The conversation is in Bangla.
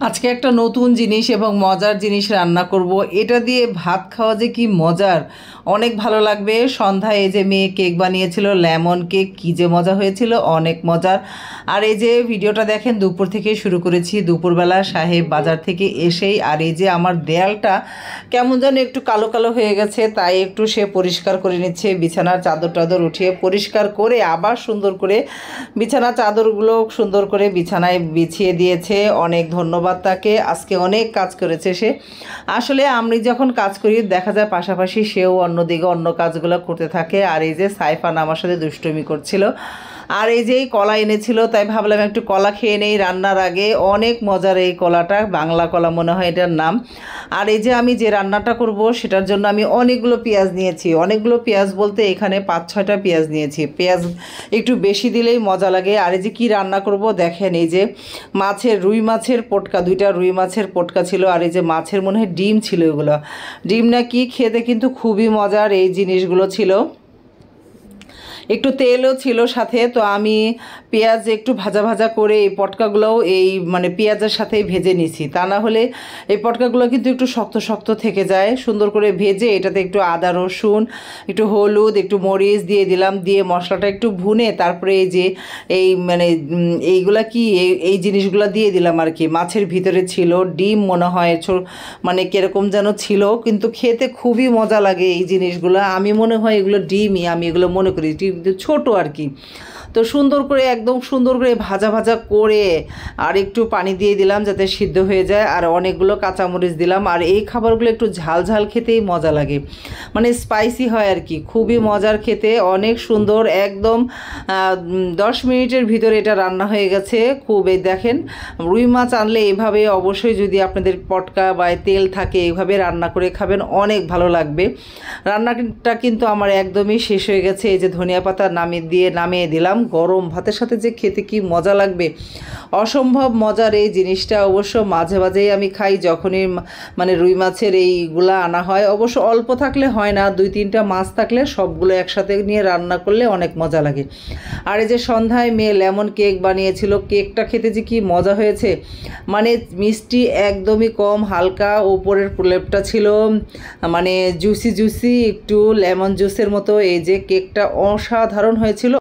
আজকে একটা নতুন জিনিস এবং মজার জিনিস রান্না করব। এটা দিয়ে ভাত খাওয়া যে কি মজার, অনেক ভালো লাগবে। সন্ধ্যায় এই যে মেয়ে কেক বানিয়েছিল, লেমন কেক, কী যে মজা হয়েছিল, অনেক মজার। আর এই যে ভিডিওটা দেখেন, দুপুর থেকে শুরু করেছি, দুপুরবেলা সাহেব বাজার থেকে এসেই। আর এই যে আমার দেয়ালটা কেমন যেন একটু কালো কালো হয়ে গেছে, তাই একটু সে পরিষ্কার করে নিচ্ছে। বিছানার চাদর টাদর উঠিয়ে পরিষ্কার করে আবার সুন্দর করে বিছানা চাদরগুলো সুন্দর করে বিছানায় বিছিয়ে দিয়েছে। অনেক ধন্যবাদ তাকে, আজকে অনেক কাজ করেছে সে। আসলে আমি যখন কাজ করি দেখা যায় পাশাপাশি সেও অন্যদিকে অন্য কাজগুলো করতে থাকে। আর এই যে সাইফান আমার সাথে দুষ্টুমি করছিল। আর এই যে কলা এনেছিল, তাই ভাবলাম একটু কলা খেয়ে নেই রান্নার আগে। অনেক মজার এই কলাটা, বাংলা কলা মনে হয় এটার নাম। আর এই যে আমি যে রান্নাটা করব সেটার জন্য আমি অনেকগুলো পেঁয়াজ নিয়েছি। অনেকগুলো পেঁয়াজ বলতে এখানে 5-6টা পেঁয়াজ নিয়েছি। পেঁয়াজ একটু বেশি দিলেই মজা লাগে। আর এই যে কী রান্না করব দেখেন, এই যে রুই মাছের পটকা, 2টা রুই মাছের পটকা ছিল। আর এই যে মাছের মনে হয় ডিম ছিল, এগুলো ডিম না কি, খেতে কিন্তু খুবই মজার এই জিনিসগুলো ছিল। একটু তেলও ছিল সাথে। তো আমি পেঁয়াজ একটু ভাজা ভাজা করে এই পটকাগুলোও এই পেঁয়াজের সাথেই ভেজে নিছি, তা না হলে এই পটকাগুলো কিন্তু একটু শক্ত শক্ত থেকে যায়। সুন্দর করে ভেজে এটাতে একটু আদা রসুন, একটু হলুদ, একটু মরিচ দিয়ে দিলাম, দিয়ে মশলাটা একটু ভুনে তারপরে এই যে এই এইগুলা কি এই জিনিসগুলো দিয়ে দিলাম আর কি। মাছের ভিতরে ছিল ডিম মনে হয়, কীরকম যেন ছিল, কিন্তু খেতে খুবই মজা লাগে এই জিনিসগুলো। আমি মনে হয় এগুলো ডিমই, আমি এগুলো মনে করি ডিম, ছোট আর কি। তো সুন্দর করে একদম সুন্দর করে ভাজা ভাজা করে আর একটু পানি দিয়ে দিলাম যাতে সিদ্ধ হয়ে যায়। আর অনেকগুলো কাঁচামরিচ দিলাম। আর এই খাবারগুলো একটু ঝাল ঝাল খেতেই মজা লাগে, স্পাইসি হয় আর কি, খুবই মজার খেতে, অনেক সুন্দর। একদম 10 মিনিটের ভিতরে এটা রান্না হয়ে গেছে। খুব এই দেখেন, রুই মাছ আনলে এভাবে অবশ্যই, যদি আপনাদের পটকা বা তেল থাকে, এভাবে রান্না করে খাবেন, অনেক ভালো লাগবে। রান্নাটা কিন্তু আমার একদমই শেষ হয়ে গেছে। এই যে ধনিয়া পাতা নামিয়ে দিলাম। গরম ভাতের সাথে যে খেতে কি মজা লাগবে, অসম্ভব মজার এই জিনিসটা। অবশ্য মাঝে মাঝেই আমি খাই, যখনই রুই মাছের এইগুলা আনা হয়। অবশ্য অল্প থাকলে হয় না, 2-3টা মাছ থাকলে সবগুলো একসাথে নিয়ে রান্না করলে অনেক মজা লাগে। আর এই যে সন্ধ্যায় মেয়ে লেমন কেক বানিয়েছিল, কেকটা খেতে যে কি মজা হয়েছে, মিষ্টি একদমই কম, হালকা, উপরের প্রলেপটা ছিল জুসি জুসি, একটু লেমন জুসের মতো। এই যে কেকটা অসাধারণ হয়েছিল।